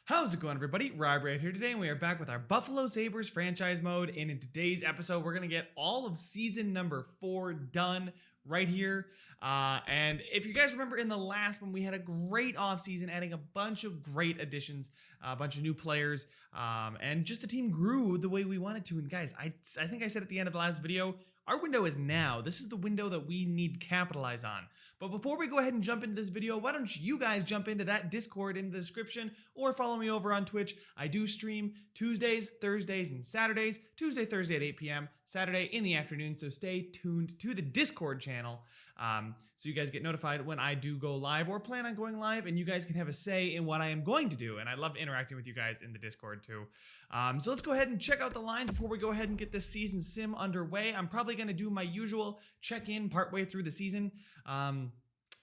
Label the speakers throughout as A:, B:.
A: How's it going, everybody? Rob right here today, and we are back with our Buffalo Sabres franchise mode. And in today's episode, we're going to get all of season number 4 done right here. And if you guys remember in the last one, we had a great offseason, adding a bunch of great additions, a bunch of new players, and just the team grew the way we wanted to. And guys, I think I said at the end of the last video, our window is now. This is the window that we need to capitalize on. But before we go ahead and jump into this video, why don't you guys jump into that Discord in the description or follow me over on Twitch. I do stream Tuesdays, Thursdays, and Saturdays. Tuesday, Thursday at 8 p.m., Saturday in the afternoon. So stay tuned to the Discord channel so you guys get notified when I do go live or plan on going live, and you guys can have a say in what I am going to do. And I love interacting with you guys in the Discord too. So let's go ahead and check out the lines before we go ahead and get this season sim underway. I'm probably going to do my usual check-in partway through the season.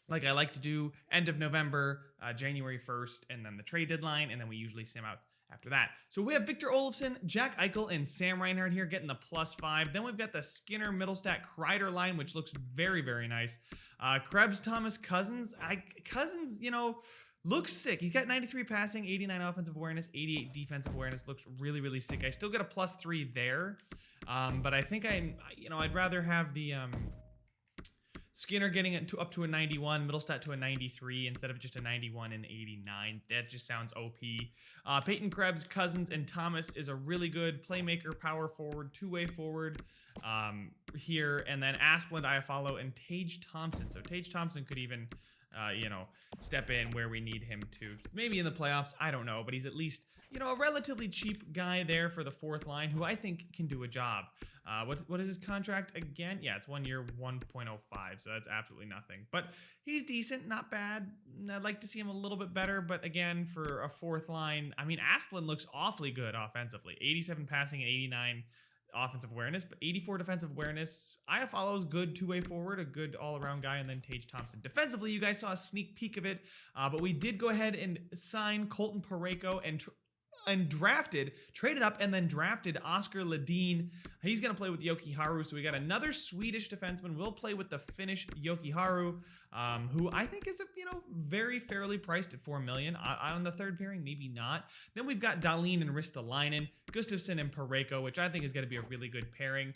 A: Like I like to do end of November, January 1st, and then the trade deadline, and then we usually sim out after that. So we have Victor Olofsson, Jack Eichel, and Sam Reinhart here getting the +5. Then we've got the Skinner, Middlestat, Kreider line, which looks very, very nice. Krebs, Thomas, Cousins. Cousins, you know, looks sick. He's got 93 passing, 89 offensive awareness, 88 defensive awareness. Looks really, really sick. I still get a +3 there, but I think I'd rather have the Skinner getting it up to a 91, Middlestat to a 93 instead of just a 91 and 89. That just sounds OP. Peyton Krebs, Cousins, and Thomas is a really good playmaker, power forward, two-way forward here. And then Asplund, Iafallo, and Tage Thompson. So Tage Thompson could even, step in where we need him to. Maybe in the playoffs, I don't know. But he's at least, a relatively cheap guy there for the fourth line who I think can do a job. What is his contract again? Yeah, it's 1 year, 1.05, so that's absolutely nothing. But he's decent, not bad. I'd like to see him a little bit better, but again, for a fourth line, I mean, Asplund looks awfully good offensively. 87 passing and 89 offensive awareness, but 84 defensive awareness. Iafallo's good two-way forward, a good all-around guy, and then Tage Thompson. Defensively, you guys saw a sneak peek of it, but we did go ahead and sign Colton Parayko and traded up and then drafted Oscar Ledeen. He's going to play with Jokiharju, so we got another Swedish defenseman. We'll play with the Finnish Jokiharju, who I think is, very fairly priced at $4 million. On the third pairing, maybe not. Then we've got Dahlin and Ristolainen, Gustafsson and Parayko, which I think is going to be a really good pairing.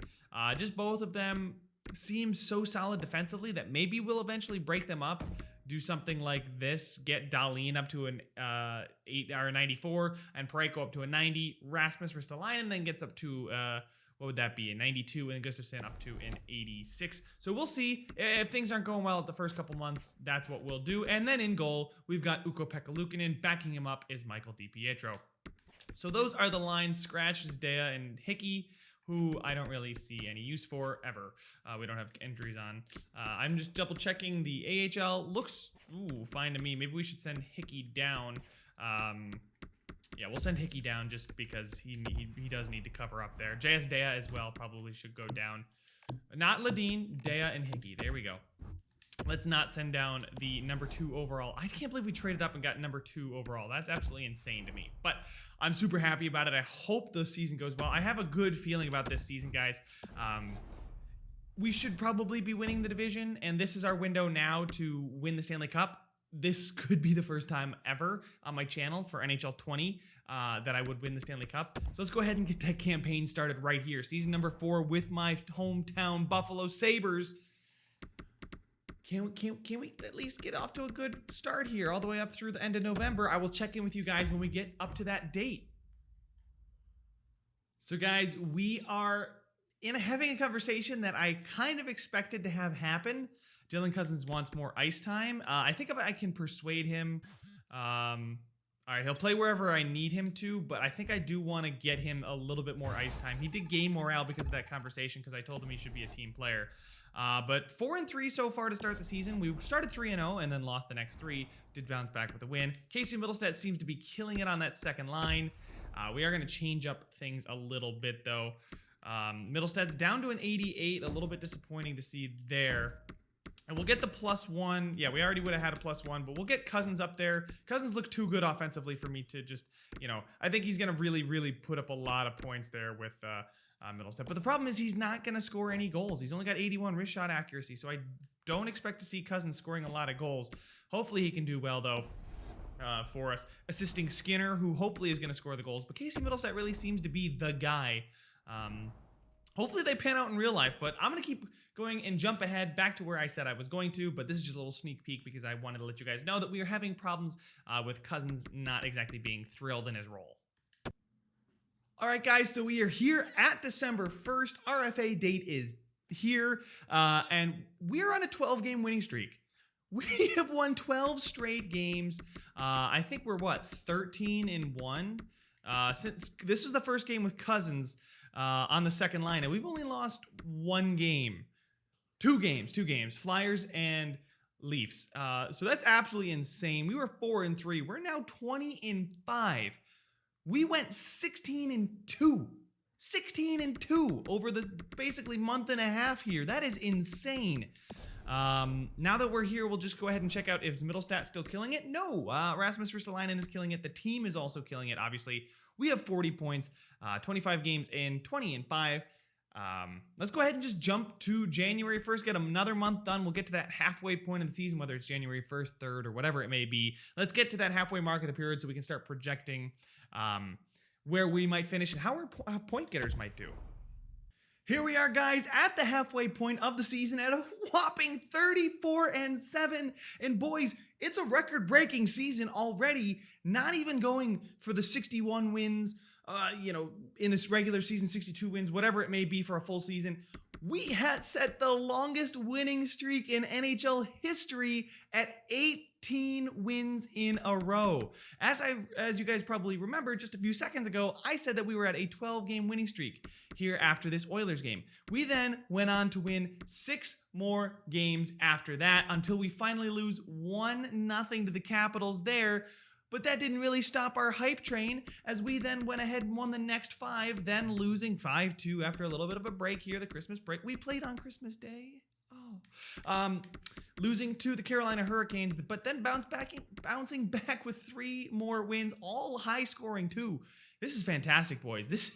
A: Just both of them seem so solid defensively that maybe we'll eventually break them up. Do something like this, get Dahlin up to an 94 and Parayko up to a 90. Rasmus Ristolainen then gets up to, what would that be, a 92, and Gustafsson up to an 86. So we'll see. If things aren't going well at the first couple months, that's what we'll do. And then in goal, we've got Ukko-Pekka Luukkonen. Backing him up is Michael DiPietro. So those are the lines. Scratches, Dea, and Hickey, who I don't really see any use for ever. We don't have injuries on. I'm just double checking the AHL. Looks fine to me. Maybe we should send Hickey down. Yeah, we'll send Hickey down just because he does need to cover up there. JS Dea as well probably should go down. Not Ledeen, Dea, and Hickey. There we go. Let's not send down the number 2 overall. I can't believe we traded up and got number 2 overall. That's absolutely insane to me. But I'm super happy about it. I hope the season goes well. I have a good feeling about this season, guys. We should probably be winning the division, and this is our window now to win the Stanley Cup. This could be the first time ever on my channel for NHL 20 that I would win the Stanley Cup. So let's go ahead and get that campaign started right here. Season number 4 with my hometown Buffalo Sabres. Can we at least get off to a good start here all the way up through the end of November? I will check in with you guys when we get up to that date. So guys, we are having a conversation that I kind of expected to have happen. Dylan Cousins wants more ice time. I think if I can persuade him, all right, he'll play wherever I need him to, but I think I do want to get him a little bit more ice time. He did gain morale because of that conversation because I told him he should be a team player. But 4-3 so far to start the season. We started 3-0 and then lost the next 3. Did bounce back with a win. Casey Middlestat seems to be killing it on that second line. We are going to change up things a little bit though. Middlestat's down to an 88. A little bit disappointing to see there. And we'll get the +1. Yeah, we already would have had a +1, but we'll get Cousins up there. Cousins look too good offensively for me to just, I think he's going to really, really put up a lot of points there with Middlestat. But the problem is he's not going to score any goals. He's only got 81 wrist shot accuracy, so I don't expect to see Cousins scoring a lot of goals. Hopefully he can do well, though. for us, assisting Skinner, who hopefully is going to score the goals. But Casey Middlestat really seems to be the guy. Hopefully they pan out in real life, but I'm going to keep going and jump ahead back to where I said I was going to, but this is just a little sneak peek because I wanted to let you guys know that we are having problems with Cousins not exactly being thrilled in his role. All right, guys, so we are here at December 1st. RFA date is here, and we're on a 12-game winning streak. We have won 12 straight games. I think we're, 13-1? Since this is the first game with Cousins on the second line, and we've only lost one game. Two games, Flyers and Leafs. So that's absolutely insane. We were 4-3. We're now 20-5. We went 16-2. 16-2 over the basically month and a half here. That is insane. Now that we're here, we'll just go ahead and check out if Middlestat still killing it. No, Rasmus Ristolainen is killing it. The team is also killing it, obviously. We have 40 points, 25 games in, 20-5. Let's go ahead and just jump to January 1st, get another month done. We'll get to that halfway point of the season, whether it's January 1st, 3rd, or whatever it may be. Let's get to that halfway mark of the period so we can start projecting where we might finish and how our point getters might do. Here we are, guys, at the halfway point of the season at a whopping 34-7. And boys, it's a record-breaking season already. Not even going for the 61 wins, in this regular season, 62 wins, whatever it may be for a full season. We had set the longest winning streak in NHL history at 18 wins in a row. As you guys probably remember, just a few seconds ago, I said that we were at a 12-game winning streak here after this Oilers game. We then went on to win 6 more games after that until we finally lose 1-0 to the Capitals there. But that didn't really stop our hype train, as we then went ahead and won the next 5, then losing 5-2 after a little bit of a break here, the Christmas break. We played on Christmas Day. Losing to the Carolina Hurricanes, but then bouncing back with 3 more wins, all high scoring too. This is fantastic, boys. This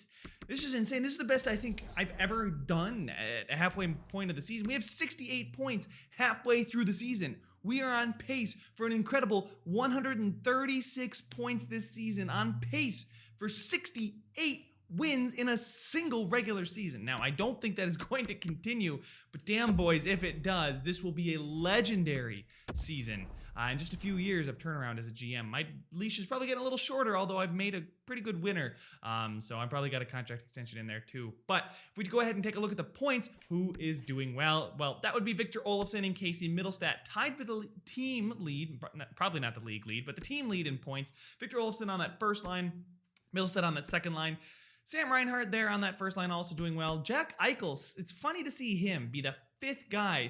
A: is insane. This is the best I think I've ever done at a halfway point of the season. We have 68 points halfway through the season. We are on pace for an incredible 136 points this season, on pace for 68 wins in a single regular season. Now, I don't think that is going to continue, but damn, boys, if it does, this will be a legendary season. In just a few years of turnaround as a GM, my leash is probably getting a little shorter, although I've made a pretty good winner. So I've probably got a contract extension in there too. But if we go ahead and take a look at the points, who is doing well? Well, that would be Victor Olofsson and Casey Middlestat, tied for the team lead, probably not the league lead, but the team lead in points. Victor Olofsson on that first line, Middlestat on that second line. Sam Reinhart there on that first line also doing well. Jack Eichel, it's funny to see him be the fifth guy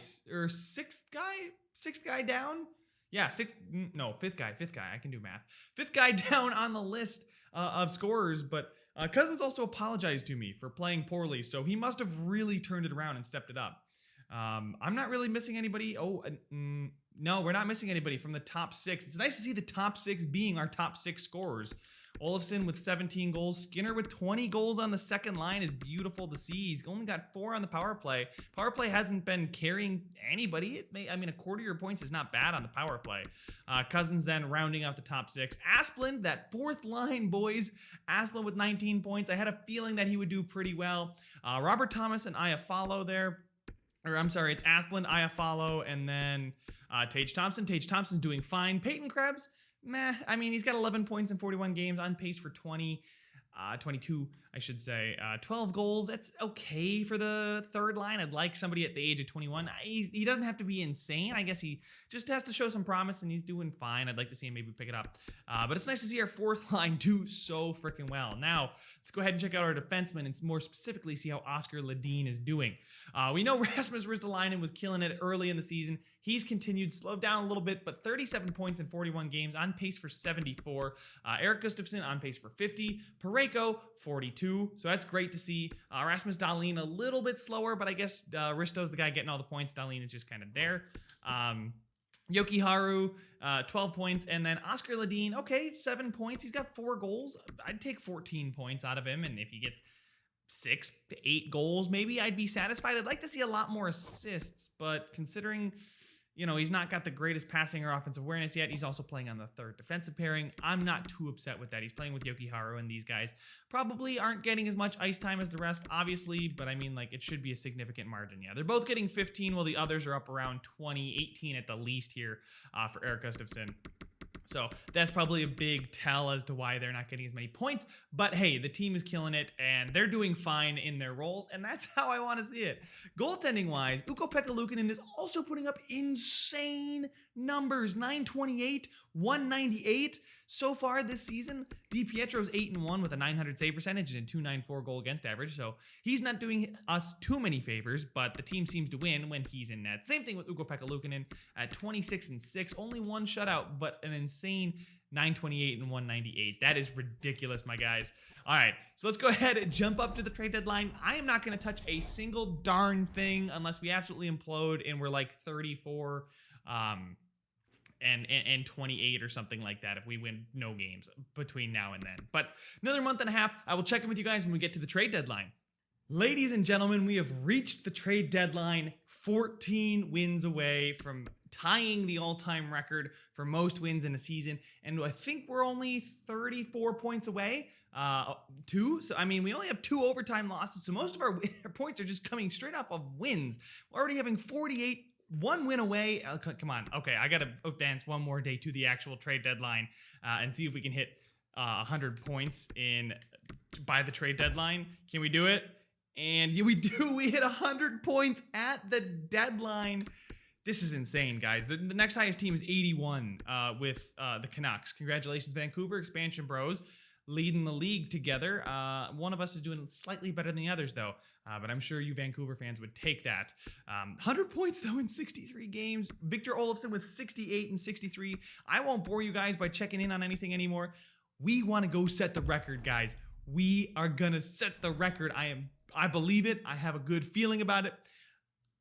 A: down. Yeah, fifth guy. I can do math. Fifth guy down on the list of scorers, but Cousins also apologized to me for playing poorly, so he must have really turned it around and stepped it up. I'm not really missing anybody. No, we're not missing anybody from the top 6. It's nice to see the top 6 being our top 6 scorers. Olofsson with 17 goals. Skinner with 20 goals on the second line is beautiful to see. He's only got 4 on the power play. Power play hasn't been carrying anybody. A quarter of your points is not bad on the power play. Cousins then rounding out the top 6. Asplund, that fourth line, boys. Asplund with 19 points. I had a feeling that he would do pretty well. Robert Thomas and Iafallo there. Or I'm sorry, it's Asplund, Iafallo, and then Tage Thompson. Tage Thompson's doing fine. Peyton Krebs, meh. He's got 11 points in 41 games, on pace for 22, I should say. 12 goals, that's okay for the third line. I'd like somebody at the age of 21. He doesn't have to be insane. I guess he just has to show some promise, and he's doing fine. I'd like to see him maybe pick it up. But it's nice to see our fourth line do so freaking well. Now, let's go ahead and check out our defensemen and more specifically see how Oscar Ledeen is doing. We know Rasmus Ristolainen was killing it early in the season. He's continued, slowed down a little bit, but 37 points in 41 games, on pace for 74. Eric Gustafsson on pace for 50. Parayko, 42. So that's great to see. Rasmus Dahlin a little bit slower, but I guess Risto's the guy getting all the points. Dahlin is just kind of there. Yoki Haru, 12 points. And then Oscar Ledeen, okay, 7 points. He's got 4 goals. I'd take 14 points out of him. And if he gets 6 to 8 goals, maybe I'd be satisfied. I'd like to see a lot more assists, but considering he's not got the greatest passing or offensive awareness yet. He's also playing on the third defensive pairing. I'm not too upset with that. He's playing with Yoki Haru, and these guys probably aren't getting as much ice time as the rest, obviously, but I mean, like, it should be a significant margin. Yeah, they're both getting 15, while the others are up around 20, 18 at the least here for Erik Gustafsson. So that's probably a big tell as to why they're not getting as many points. But hey, the team is killing it, and they're doing fine in their roles, and that's how I want to see it. Goaltending-wise, Ukko-Pekka Luukkonen is also putting up insane numbers. 928, 198 so far this season. DiPietro's 8-1 with a .900 save percentage and a .294 goal against average, so he's not doing us too many favors, but the team seems to win when he's in net. Same thing with Ukko-Pekka Luukkonen at 26-6, only one shutout, but an insane 928 and 198. That is ridiculous, my guys. All right, so let's go ahead and jump up to the trade deadline. I am not going to touch a single darn thing unless we absolutely implode and we're like 34 and 28 or something like that if we win no games between now and then. But another month and a half, I will check in with you guys when we get to the trade deadline. Ladies and gentlemen, we have reached the trade deadline, 14 wins away from tying the all-time record for most wins in a season, and I think we're only 34 points away. So I mean, we only have 2 overtime losses, so most of our points are just coming straight off of wins. We're already having 48, 1 win away. Come on, okay, I gotta advance one more day to the actual trade deadline and see if we can hit 100 points by the trade deadline. Can we do it? And yeah, we do. We hit 100 points at the deadline. This is insane, guys. The next highest team is 81 with the Canucks. Congratulations, Vancouver. Expansion Bros leading the league together. One of us is doing slightly better than the others, though. But I'm sure you Vancouver fans would take that. 100 points, though, in 63 games. Victor Olofsson with 68 and 63. I won't bore you guys by checking in on anything anymore. We want to go set the record, guys. We are going to set the record. I believe it. I have a good feeling about it.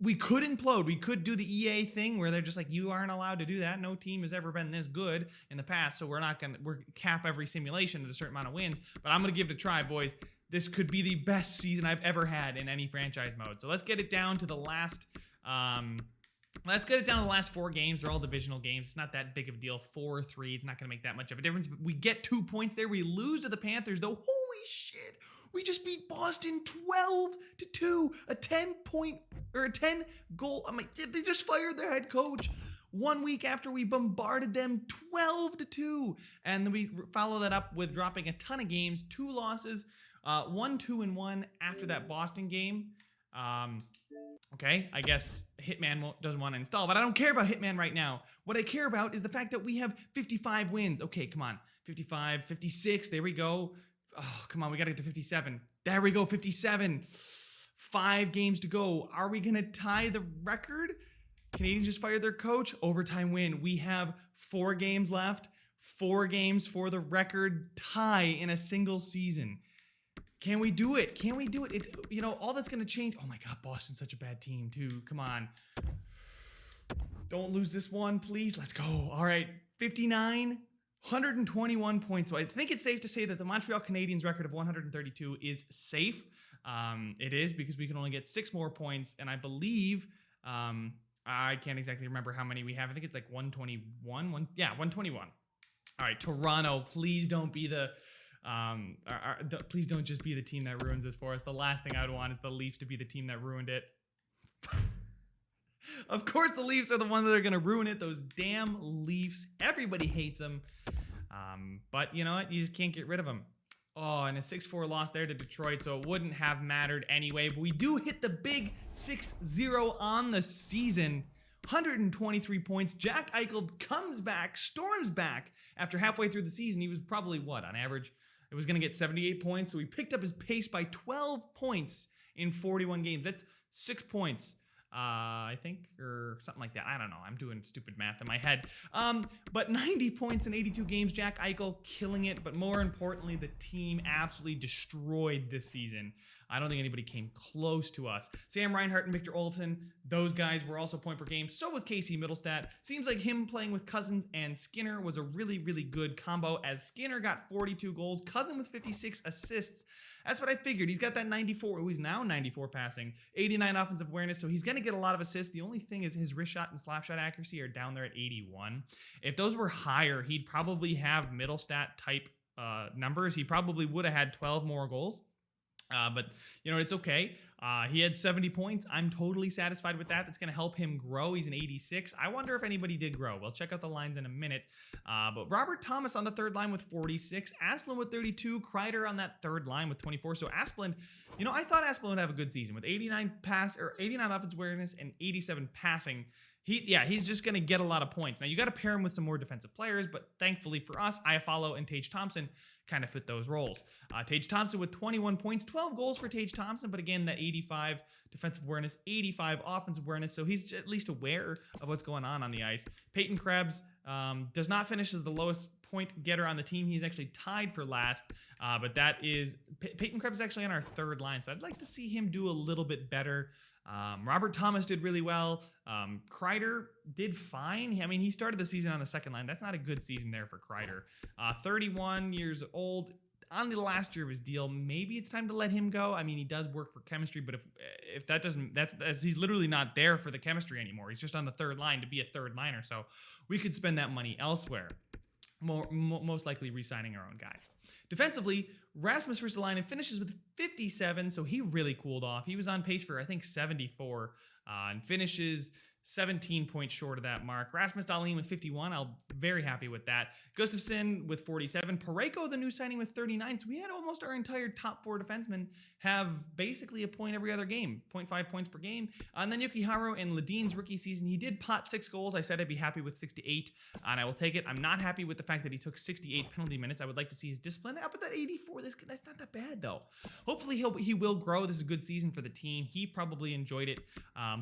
A: We could implode. We could do the EA thing where they're just like, you aren't allowed to do that. No team has ever been this good in the past, so we're cap every simulation at a certain amount of wins. But I'm gonna give it a try, boys. This could be the best season I've ever had in any franchise mode. So let's get it down to the last. Let's get it down to the last 4 games. They're all divisional games. It's not that big of a deal. 4-3. It's not gonna make that much of a difference. We get 2 points there. We lose to the Panthers, though. Holy shit! We just beat Boston 12-2, a 10 goal. I'm like, they just fired their head coach 1 week after we bombarded them 12-2. And then we follow that up with dropping a ton of games, 2 losses, 1-2-1 after that Boston game. Okay, I guess Hitman doesn't want to install, but I don't care about Hitman right now. What I care about is the fact that we have 55 wins. Okay, come on. 55, 56, there we go. Oh, come on, we got to get to 57. There we go, 57. 5 games to go. Are we going to tie the record? Canadians just fired their coach. Overtime win. We have 4 games left. 4 games for the record tie in a single season. Can we do it? Can we do it? All that's going to change. Oh my God, Boston's such a bad team too. Come on. Don't lose this one, please. Let's go. All right, 59. 121 points. So I think it's safe to say that the Montreal Canadiens record of 132 is safe. It is because we can only get 6 more points. And I believe, I can't exactly remember how many we have. I think it's like 121. 121. All right, Toronto, please don't be please don't just be the team that ruins this for us. The last thing I would want is the Leafs to be the team that ruined it. Of course, the Leafs are the ones that are going to ruin it. Those damn Leafs. Everybody hates them. But you know what? You just can't get rid of them. Oh, and a 6-4 loss there to Detroit, so it wouldn't have mattered anyway. But we do hit the big 6-0 on the season. 123 points. Jack Eichel comes back, storms back. After halfway through the season, he was probably, on average? It was going to get 78 points. So he picked up his pace by 12 points in 41 games. That's 6 points. I think, or something like that. I don't know. I'm doing stupid math in my head. But 90 points in 82 games. Jack Eichel killing it. But more importantly, the team absolutely destroyed this season. I don't think anybody came close to us. Sam Reinhart and Victor Olofsson, those guys were also point per game. So was Casey Middlestat. Seems like him playing with Cousins and Skinner was a really, really good combo, as Skinner got 42 goals, Cousin with 56 assists. That's what I figured. He's got that 94. He's now 94 passing, 89 offensive awareness, so he's going to get a lot of assists. The only thing is his wrist shot and slap shot accuracy are down there at 81. If those were higher, he'd probably have Middlestat type numbers. He probably would have had 12 more goals. But, it's okay. He had 70 points. I'm totally satisfied with that. That's going to help him grow. He's an 86. I wonder if anybody did grow. We'll check out the lines in a minute. But Robert Thomas on the third line with 46. Asplund with 32. Kreider on that third line with 24. So Asplund, I thought Asplund would have a good season with 89 offensive awareness and 87 passing. He's just going to get a lot of points. Now, you got to pair him with some more defensive players, but thankfully for us, Iafallo and Tage Thompson kind of fit those roles. Tage Thompson with 21 points, 12 goals for Tage Thompson, but again, that 85 defensive awareness, 85 offensive awareness, so he's at least aware of what's going on the ice. Peyton Krebs does not finish as the lowest point getter on the team. He's actually tied for last, but that is Peyton Krebs is actually on our third line, so I'd like to see him do a little bit better. Robert Thomas did really well. Kreider did fine. I mean, he started the season on the second line. That's not a good season there for Kreider. 31 years old, on the last year of his deal. Maybe it's time to let him go. I mean, he does work for chemistry, but if that doesn't, that's he's literally not there for the chemistry anymore. He's just on the third line to be a third liner. So we could spend that money elsewhere. Most likely re-signing our own guys. Defensively, Rasmus Ristolainen finishes with 57, so he really cooled off. He was on pace for, I think, 74, and finishes 17 points short of that mark. Rasmus Dahlin with 51. I'm very happy with that. Gustafsson with 47. Parayko, the new signing, with 39. So we had almost our entire top four defensemen have basically a point every other game, 0.5 points per game. And then Yuki Haru in Ledin's rookie season, he did pot 6 goals. I said I'd be happy with 68, and I will take it. I'm not happy with the fact that he took 68 penalty minutes. I would like to see his discipline. Up at that 84, that's not that bad, though. Hopefully he will grow. This is a good season for the team. He probably enjoyed it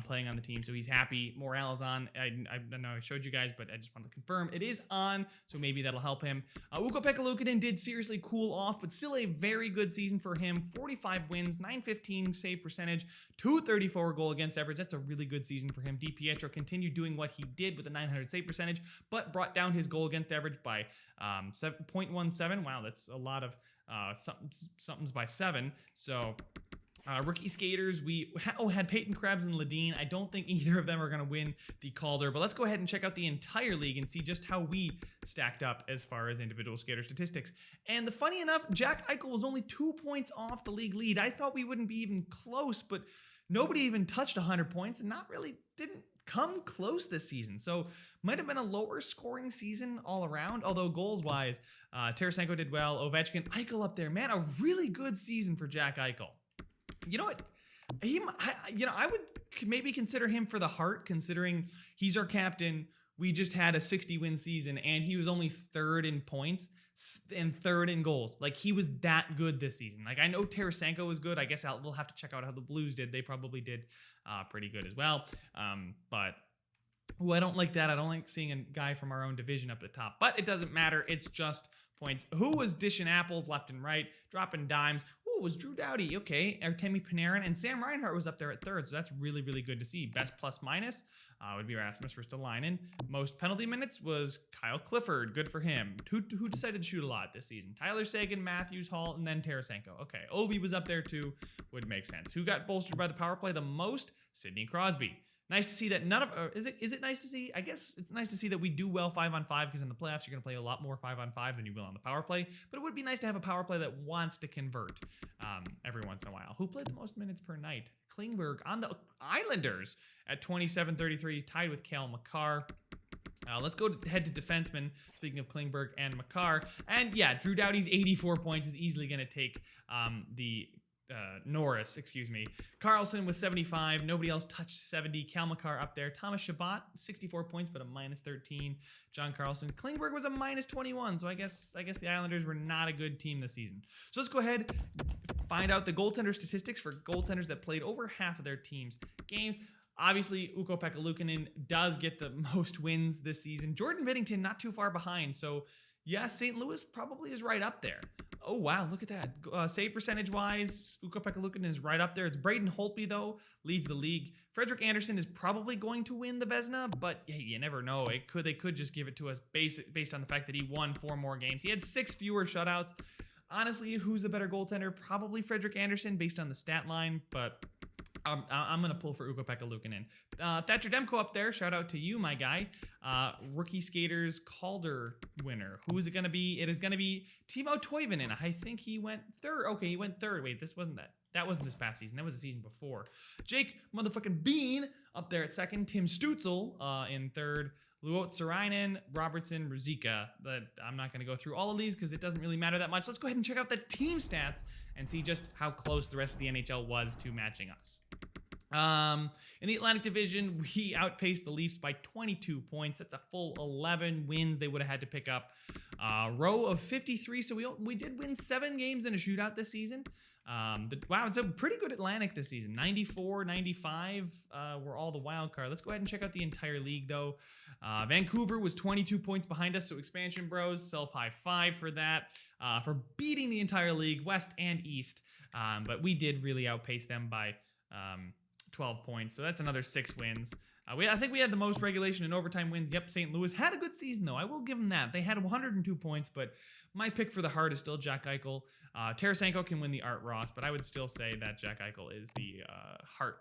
A: playing on the team, so he's happy. Morale is on. I know I showed you guys, but I just wanted to confirm it is on, so maybe that'll help him. Ukko-Pekka Luukkonen did seriously cool off, but still a very good season for him. 45 wins, 915 save percentage, 234 goal against average. That's a really good season for him. DiPietro continued doing what he did with a 900 save percentage, but brought down his goal against average by 0.17. Wow, that's a lot of something's by 7. So rookie skaters, we had Peyton Krebs and Ledin. I don't think either of them are going to win the Calder, but let's go ahead and check out the entire league and see just how we stacked up as far as individual skater statistics. And funny enough, Jack Eichel was only 2 points off the league lead. I thought we wouldn't be even close, but nobody even touched 100 points and didn't come close this season. So might have been a lower scoring season all around, although goals wise, Tarasenko did well. Ovechkin, Eichel up there, man, a really good season for Jack Eichel. You know what? I would maybe consider him for the Hart, considering he's our captain. We just had a 60-win season, and he was only 3rd in points and 3rd in goals. Like, he was that good this season. Like, I know Tarasenko was good. I guess we'll have to check out how the Blues did. They probably did pretty good as well. But I don't like that. I don't like seeing a guy from our own division up the top. But it doesn't matter. It's just points. Who was dishing apples left and right, dropping dimes? Ooh, it was Drew Doughty. Okay, Artemi Panarin, and Sam Reinhart was up there at 3rd, so that's really, really good to see. Best plus minus would be Rasmus Ristolainen. Most penalty minutes was Kyle Clifford. Good for him. Who decided to shoot a lot this season? Tyler Seguin, Matthews, Hall, and then Tarasenko. Okay, Ovi was up there too. Would make sense. Who got bolstered by the power play the most? Sidney Crosby. Nice to see that none of is it nice to see? I guess it's nice to see that we do well 5-on-5, because in the playoffs you're going to play a lot more 5-on-5 than you will on the power play. But it would be nice to have a power play that wants to convert every once in a while. Who played the most minutes per night? Klingberg on the Islanders at 27-33, tied with Cale Makar. Let's go head to defensemen, speaking of Klingberg and Makar. And yeah, Drew Doughty's 84 points is easily going to take Norris, excuse me. Carlson with 75. Nobody else touched 70. Cal Makar up there. Thomas Chabot, 64 points, but a -13. John Carlson. Klingberg was a -21, so I guess the Islanders were not a good team this season. So let's go ahead, find out the goaltender statistics for goaltenders that played over half of their team's games. Obviously, Ukko-Pekka Luukkonen does get the most wins this season. Jordan Binnington not too far behind, so yeah, St. Louis probably is right up there. Oh, wow. Look at that. Save percentage-wise, Ukko-Pekka Luukkonen is right up there. It's Braden Holtby, though, leads the league. Frederik Andersen is probably going to win the Vezina, but hey, you never know. They could just give it to us based on the fact that he won 4 more games. He had 6 fewer shutouts. Honestly, who's the better goaltender? Probably Frederik Andersen based on the stat line, but I'm going to pull for Ukko-Pekka Luukkonen. Thatcher Demko up there. Shout out to you, my guy. Rookie Skaters Calder winner. Who is it going to be? It is going to be Timo Toivonen. I think he went third. Okay, he went third. Wait, this wasn't that. That wasn't this past season. That was the season before. Jake motherfucking Bean up there at second. Tim Stutzel in third. Luot Sarainen, Robertson, Ruzicka. I'm not going to go through all of these because it doesn't really matter that much. Let's go ahead and check out the team stats and see just how close the rest of the NHL was to matching us. In the Atlantic Division, we outpaced the Leafs by 22 points. That's a full 11 wins they would have had to pick up. Row of 53, so we did win 7 games in a shootout this season. Wow, it's a pretty good Atlantic this season. 94, 95 were all the wild card. Let's go ahead and check out the entire league, though. Vancouver was 22 points behind us, so Expansion Bros, self-high five for that, for beating the entire league, West and East. But we did really outpace them by 12 points, so that's another 6 wins. I think we had the most regulation and overtime wins. Yep, St. Louis had a good season, though. I will give them that. They had 102 points, but my pick for the heart is still Jack Eichel. Tarasenko can win the Art Ross, but I would still say that Jack Eichel is the Hart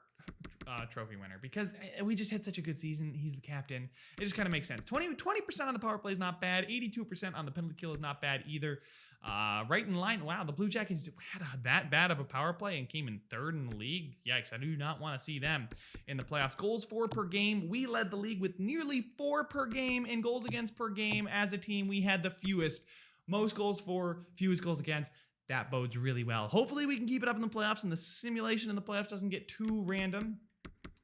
A: trophy winner because we just had such a good season. He's the captain. It just kind of makes sense. 20% on the power play is not bad. 82% on the penalty kill is not bad either. Right in line. Wow, the Blue Jackets had that bad of a power play and came in 3rd in the league. Yikes, I do not want to see them in the playoffs. Goals for per game. We led the league with nearly 4 per game in goals against per game. As a team, we had the fewest. Most goals for, fewest goals against. That bodes really well. Hopefully we can keep it up in the playoffs and the simulation in the playoffs doesn't get too random.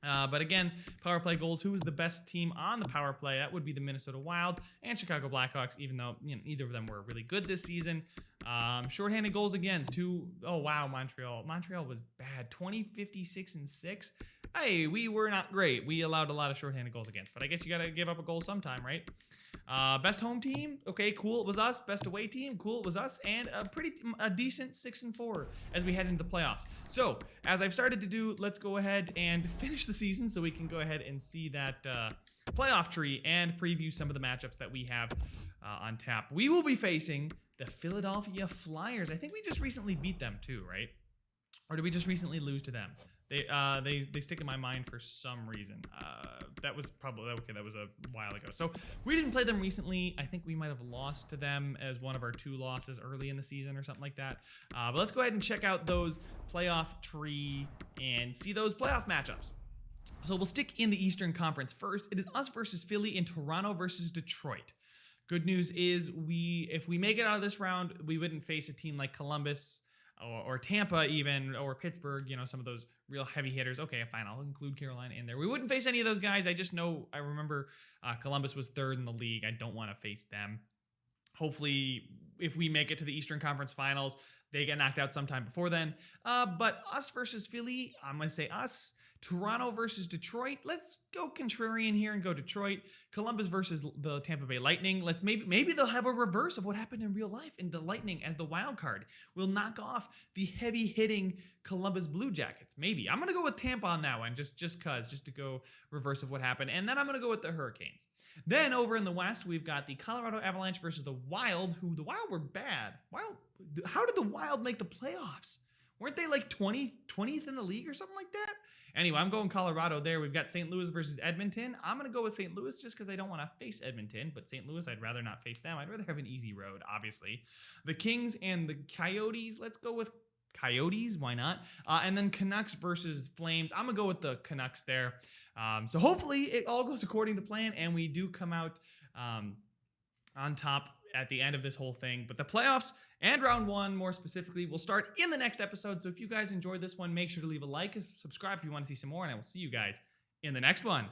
A: But again, power play goals, who is the best team on the power play? That would be the Minnesota Wild and Chicago Blackhawks, even though either of them were really good this season. Shorthanded goals against, oh wow, Montreal. Montreal was bad, 20, 56, and 6. Hey, we were not great. We allowed a lot of shorthanded goals against, but I guess you got to give up a goal sometime, right? Best home team, okay, cool, it was us. Best away team, cool, it was us. And a decent 6-4 as we head into the playoffs. So, as I've started to do, let's go ahead and finish the season so we can go ahead and see that playoff tree and preview some of the matchups that we have on tap. We will be facing the Philadelphia Flyers. I think we just recently beat them too, right? Or did we just recently lose to them? They stick in my mind for some reason. That was probably, okay, that was a while ago. So we didn't play them recently. I think we might have lost to them as one of our 2 losses early in the season or something like that. But let's go ahead and check out those playoff tree and see those playoff matchups. So we'll stick in the Eastern Conference first. It is us versus Philly and Toronto versus Detroit. Good news is if we make it out of this round, we wouldn't face a team like Columbus or Tampa even, or Pittsburgh, some of those real heavy hitters. Okay, fine, I'll include Carolina in there. We wouldn't face any of those guys. I remember Columbus was 3rd in the league. I don't want to face them. Hopefully, if we make it to the Eastern Conference Finals, they get knocked out sometime before then. But us versus Philly, I'm going to say us. Toronto versus Detroit. Let's go contrarian here and go Detroit. Columbus versus the Tampa Bay Lightning. Let's maybe they'll have a reverse of what happened in real life, and the Lightning as the wild card will knock off the heavy hitting Columbus Blue Jackets. Maybe I'm gonna go with Tampa on that one, just to go reverse of what happened, and then I'm gonna go with the Hurricanes. Then over in the West, we've got the Colorado Avalanche versus the Wild, who the Wild were bad. How did the Wild make the playoffs? Weren't they like 20th in the league or something like that? Anyway, I'm going Colorado there. We've got St. Louis versus Edmonton. I'm going to go with St. Louis just because I don't want to face Edmonton. But St. Louis, I'd rather not face them. I'd rather have an easy road, obviously. The Kings and the Coyotes. Let's go with Coyotes. Why not? And then Canucks versus Flames. I'm going to go with the Canucks there. So hopefully it all goes according to plan and we do come out on top at the end of this whole thing. But the playoffs and round 1 more specifically will start in the next episode. So if you guys enjoyed this one, make sure to leave a like, subscribe if you want to see some more, and I will see you guys in the next one.